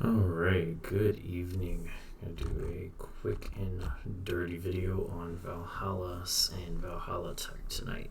Alright, good evening. I'm going to do a quick and dirty video on Valhalla and Valhalla tech tonight.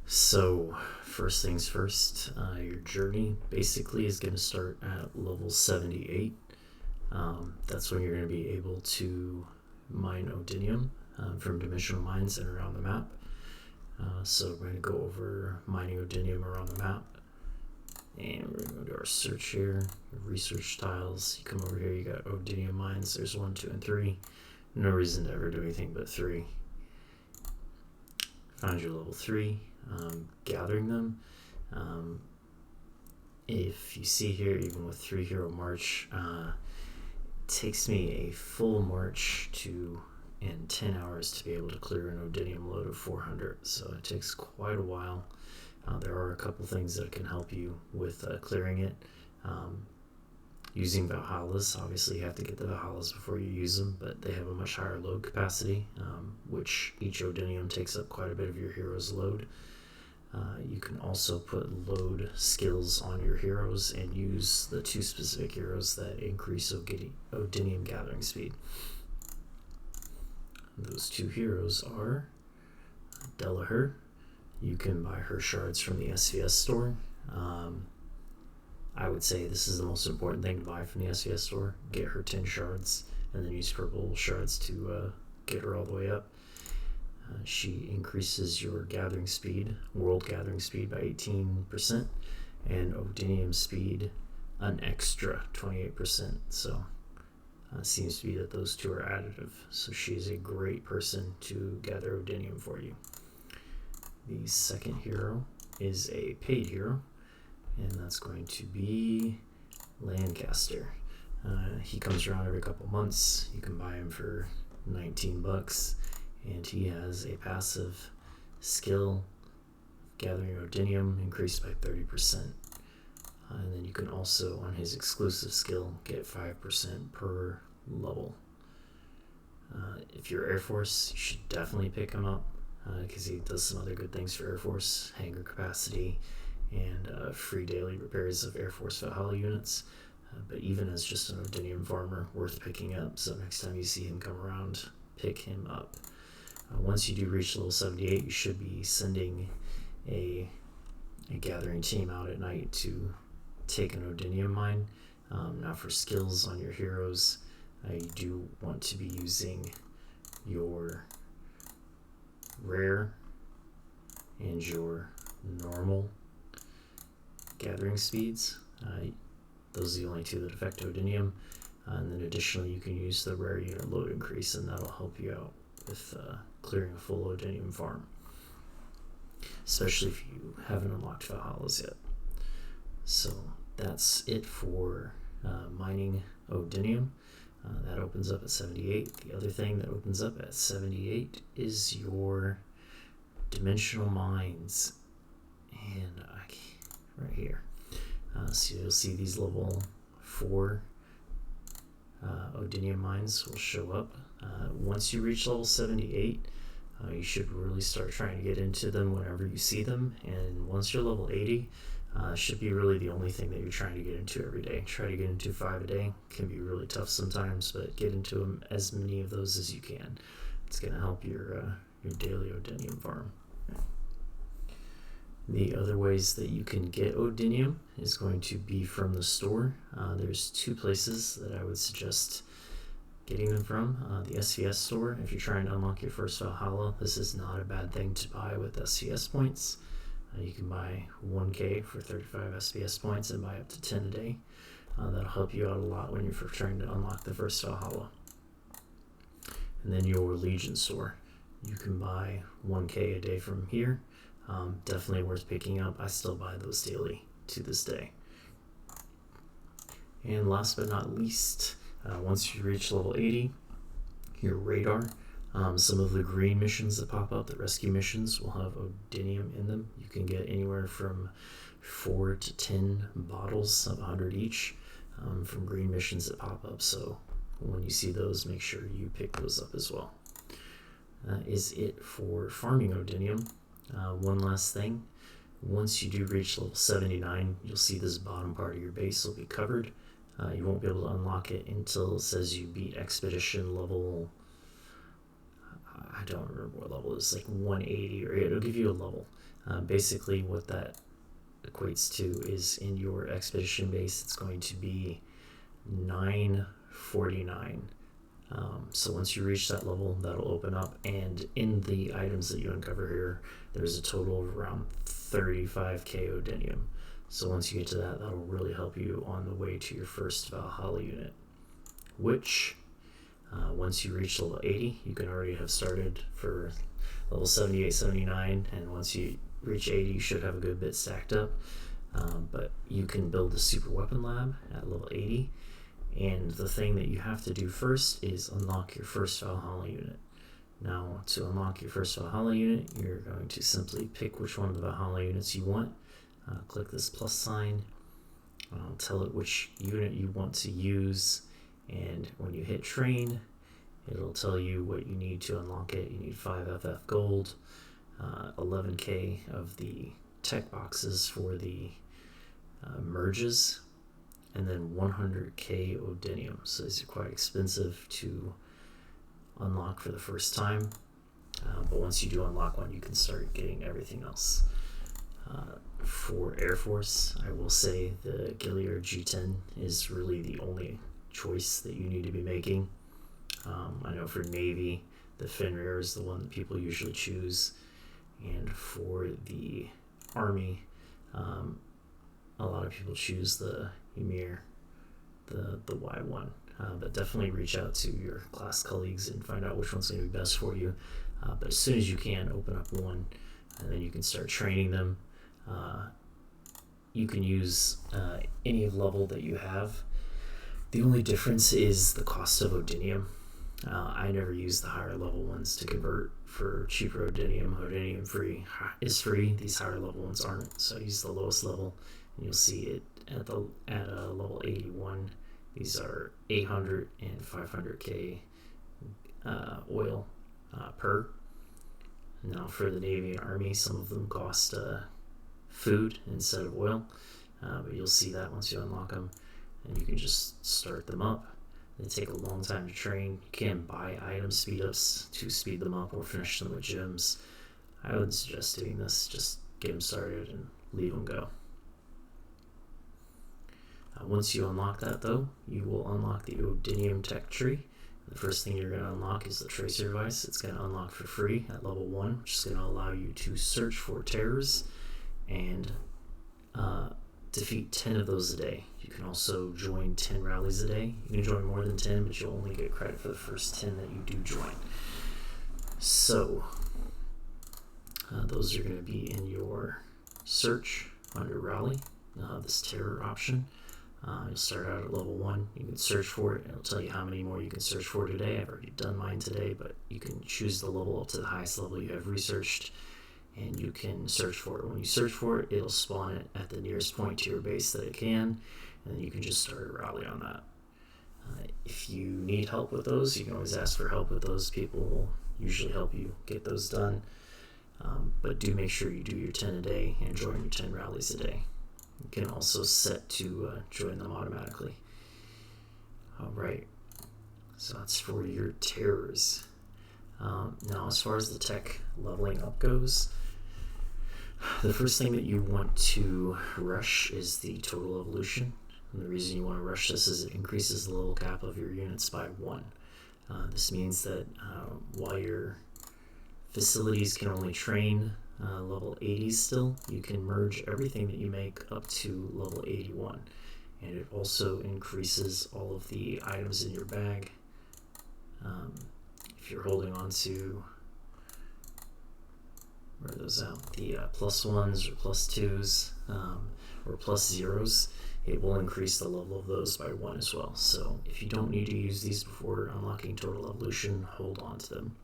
So, first things first, your journey basically is going to start at level 78. That's when you're going to be able to mine Odinium from dimensional mines and around the map. So we're going to go over mining Odinium around the map. And we're going to go to our search here, research tiles. You come over here, you got Odinium mines. There's 1, 2, and 3. No reason to ever do anything but 3. Find your level 3, gathering them. If you see here, even with 3 hero march, it takes me a full march and 10 hours to be able to clear an Odinium load of 400. So it takes quite a while. There are a couple things that can help you with clearing it. Using Valhallas, obviously you have to get the Valhallas before you use them, but they have a much higher load capacity, which each Odinium takes up quite a bit of your hero's load. You can also put load skills on your heroes and use the 2 specific heroes that increase Odinium gathering speed. Those 2 heroes are Delaher. You can buy her shards from the SVS store. I would say this is the most important thing to buy from the SVS store. Get her 10 shards and then use purple shards to get her all the way up. She increases your gathering speed, world gathering speed, by 18%, and Odinium speed an extra 28%. So it seems to be that those 2 are additive. So she's a great person to gather Odinium for you. The second hero is a paid hero, and that's going to be Lancaster. He comes around every couple months. You can buy him for 19 bucks, and he has a passive skill, gathering Odinium, increased by 30%. And then you can also, on his exclusive skill, get 5% per level. If you're Air Force, you should definitely pick him up, because he does some other good things for Air Force: hangar capacity and free daily repairs of Air Force Valhalla units. But even as just an Odinium farmer, worth picking up. So next time you see him come around, pick him up. Once you do reach level 78, you should be sending a gathering team out at night to take an Odinium mine. Now for skills on your heroes, you do want to be using your rare and your normal gathering speeds. Those are the only 2 that affect Odinium. And then additionally, you can use the rare unit load increase, and that'll help you out with clearing a full Odinium farm, especially if you haven't unlocked Valhallas yet. So that's it for mining Odinium. That opens up at 78. The other thing that opens up at 78 is your dimensional mines, and right here. So you'll see these level 4 Odinium mines will show up. Once you reach level 78, you should really start trying to get into them whenever you see them, and once you're level 80, should be really the only thing that you're trying to get into every day. Try to get into 5 a day. Can be really tough sometimes, but get into them, as many of those as you can. It's going to help your daily Odinium farm. The other ways that you can get Odinium is going to be from the store. There's 2 places that I would suggest getting them from. The SVS store, if you're trying to unlock your first Valhalla, this is not a bad thing to buy with SVS points. You can buy 1k for 35 SVS points and buy up to 10 a day. That'll help you out a lot when you're trying to unlock the first Valhalla. And then your Legion store, you can buy 1k a day from here. Definitely worth picking up. I still buy those daily to this day. And last but not least, once you reach level 80, your radar. Some of the green missions that pop up, the rescue missions, will have Odinium in them. You can get anywhere from 4 to 10 bottles of 100 each from green missions that pop up. So when you see those, make sure you pick those up as well. That is it for farming Odinium. One last thing. Once you do reach level 79, you'll see this bottom part of your base will be covered. You won't be able to unlock it until it says you beat expedition level, I don't remember what level it is, like 180, or it'll give you a level. Basically what that equates to is in your expedition base it's going to be 949. So once you reach that level, that'll open up, and in the items that you uncover here, there's a total of around 35k Odinium. So once you get to that, that'll really help you on the way to your first Valhalla unit, which once you reach level 80, you can already have started for level 78, 79, and once you reach 80, you should have a good bit stacked up. But you can build a super weapon lab at level 80, and the thing that you have to do first is unlock your first Valhalla unit. Now, to unlock your first Valhalla unit, you're going to simply pick which one of the Valhalla units you want. Click this plus sign. Tell it which unit you want to use, and when you hit train, it'll tell you what you need to unlock it. You need 5 FF gold, 11k of the tech boxes for the merges, and then 100k Odinium. So these are quite expensive to unlock for the first time, but once you do unlock one, you can start getting everything else. For Air Force, I will say the Gilliard G10 is really the only choice that you need to be making. I know for Navy, the Fenrir is the one that people usually choose, and for the Army, a lot of people choose the Ymir, the Y1. But definitely reach out to your class colleagues and find out which one's going to be best for you. But as soon as you can, open up one, and then you can start training them. You can use any level that you have. The only difference is the cost of Odinium. I never use the higher level ones to convert for cheaper Odinium. Odinium free is free. These higher level ones aren't. So I use the lowest level, and you'll see it at level 81. These are 800 and 500k oil per. Now for the Navy and Army, some of them cost food instead of oil, but you'll see that once you unlock them, and you can just start them up. They take a long time to train. You can buy item speed ups to speed them up or finish them with gems. I wouldn't suggest doing this. Just get them started and leave them go. Once you unlock that, though, you will unlock the Odinium tech tree. The first thing you're going to unlock is the tracer device. It's going to unlock for free at level 1, which is going to allow you to search for terrors and defeat 10 of those a day. You can also join 10 rallies a day. You can join more than 10, but you'll only get credit for the first 10 that you do join. So those are going to be in your search under rally. You'll have this terror option. You'll start out at level 1. You can search for it. It'll tell you how many more you can search for today. I've already done mine today, but you can choose the level up to the highest level you have researched, and you can search for it. When you search for it, it'll spawn it at the nearest point to your base that it can, and then you can just start a rally on that. If you need help with those, you can always ask for help with those. People will usually help you get those done, but do make sure you do your 10 a day and join your 10 rallies a day. You can also set to join them automatically. Alright, so that's for your terrors. Now, as far as the tech leveling up goes, the first thing that you want to rush is the total evolution. And the reason you want to rush this is it increases the level cap of your units by 1. This means that while your facilities can only train level 80 still, you can merge everything that you make up to level 81. And it also increases all of the items in your bag. If you're holding on to, where are those out? The plus 1s or plus 2s or plus 0s, it will increase the level of those by 1 as well. So if you don't need to use these before unlocking total evolution, hold on to them.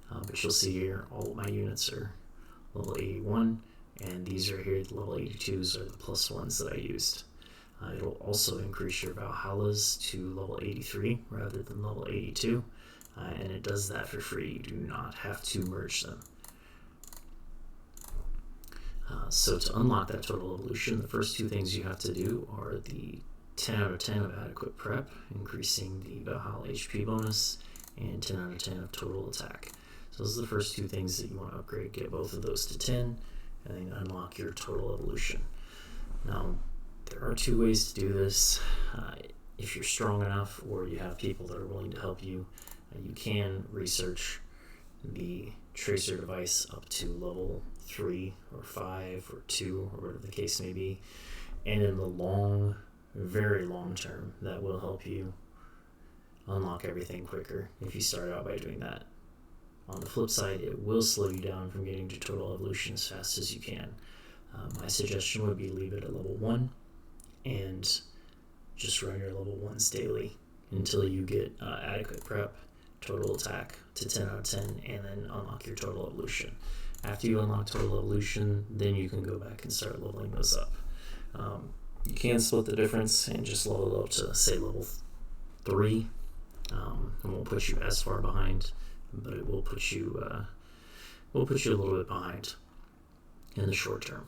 But you'll see here all of my units are level 81, and these are here, the level 82s are the plus 1s that I used. It'll also increase your Valhallas to level 83 rather than level 82, and it does that for free. You do not have to merge them. So to unlock that total evolution, the first two things you have to do are the 10 out of 10 of adequate prep, increasing the Valhalla HP bonus, and 10 out of 10 of total attack. So those are the first two things that you want to upgrade. Get both of those to 10, and then unlock your total evolution. Now, there are two ways to do this. If you're strong enough or you have people that are willing to help you, you can research the tracer device up to level 3 or 5 or 2 or whatever the case may be. And in the long, very long term, that will help you unlock everything quicker if you start out by doing that. On the flip side, it will slow you down from getting to total evolution as fast as you can. My suggestion would be leave it at level 1 and just run your level 1s daily until you get adequate prep, total attack to 10 out of 10, and then unlock your total evolution. After you unlock total evolution, then you can go back and start leveling those up. You can split the difference and just level up to, say, level 3. It won't put you as far behind, but it will put you a little bit behind in the short term.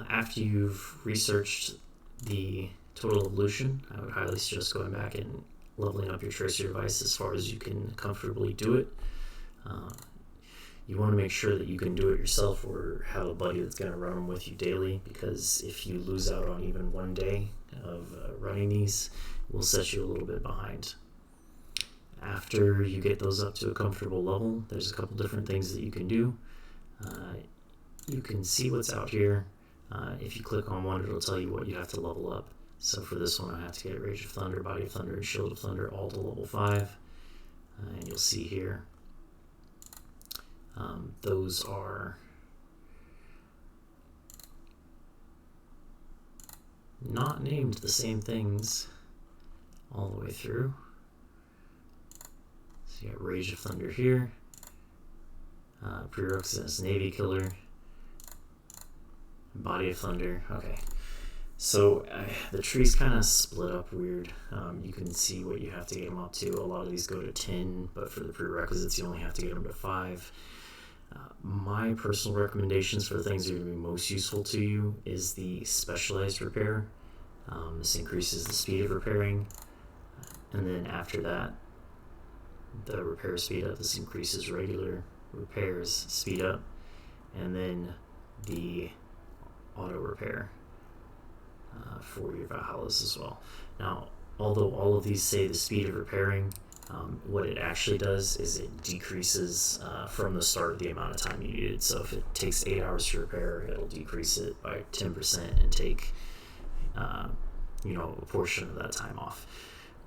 After you've researched the total evolution, I would highly suggest going back and leveling up your tracer device as far as you can comfortably do it. You want to make sure that you can do it yourself or have a buddy that's going to run them with you daily, because if you lose out on even one day of running these, it will set you a little bit behind. After you get those up to a comfortable level, there's a couple different things that you can do. You can see what's out here. If you click on one, it'll tell you what you have to level up. So for this one, I have to get Rage of Thunder, Body of Thunder, and Shield of Thunder all to level 5. And you'll see here, those are not named the same things all the way through. So you got Rage of Thunder here, Prerequisite is Navy Killer, Body of Thunder. Okay, so the tree's kind of split up weird. You can see what you have to get them up to. A lot of these go to 10, but for the prerequisites, you only have to get them to 5. My personal recommendations for the things that are going to be most useful to you is the Specialized Repair. This increases the speed of repairing, and then after that, the repair speed up. This increases regular repairs speed up, and then the auto repair for your Valhallas as well. Now, although all of these say the speed of repairing, what it actually does is it decreases from the start the amount of time you needed. So if it takes 8 hours to repair, it'll decrease it by 10% and take a portion of that time off.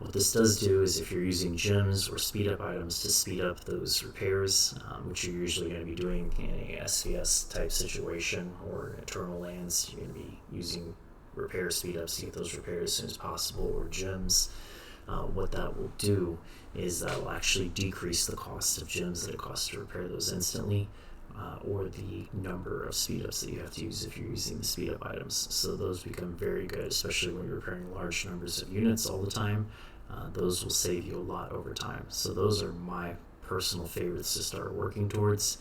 What this does do is if you're using gems or speed up items to speed up those repairs, which you're usually going to be doing in a SVS type situation or Eternal Lands, you're going to be using repair speed ups to get those repairs as soon as possible, or gems. What that will do is that will actually decrease the cost of gems that it costs to repair those instantly, or the number of speed ups that you have to use if you're using the speed up items. So those become very good, especially when you're repairing large numbers of units all the time. Those will save you a lot over time. So those are my personal favorites to start working towards.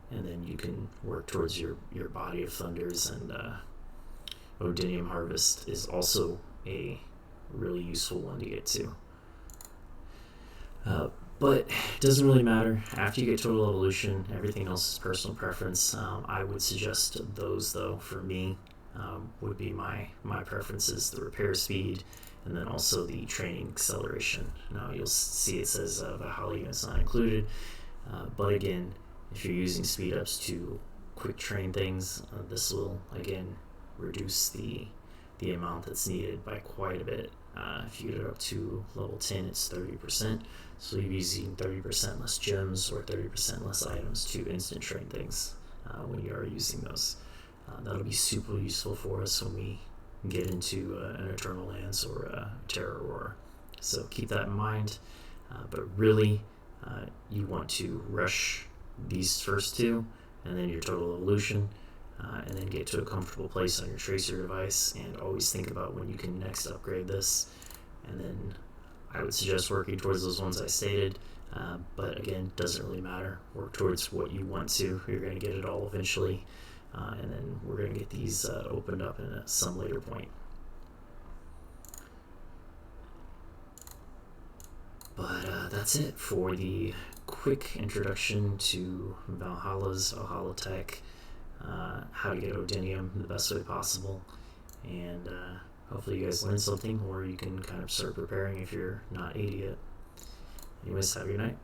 And then you can work towards your Body of Thunders, and Odinium Harvest is also a really useful one to get to. But it doesn't really matter. After you get total evolution, everything else is personal preference. I would suggest those, though, for me, would be my preferences: the repair speed, and then also the training acceleration. Now you'll see it says Valhalla units not included, but again, if you're using speed ups to quick train things, this will again reduce the amount that's needed by quite a bit. If you get it up to level 10, it's 30%, so you'll be using 30% less gems or 30% less items to instant train things when you are using those. That'll be super useful for us when we get into an Eternal Lands or a Terra Aurora. So keep that in mind, but really you want to rush these first two, and then your total evolution, and then get to a comfortable place on your tracer device, and always think about when you can next upgrade this. And then I would suggest working towards those ones I stated, But again, doesn't really matter. Work towards what you want to. You're going to get it all eventually. And then we're going to get these opened up at some later point. But that's it for the quick introduction to Valhalla's Valhalla tech, how to get Odinium the best way possible, and hopefully you guys learned something, or you can kind of start preparing if you're not 80 yet. Anyways, have a good night.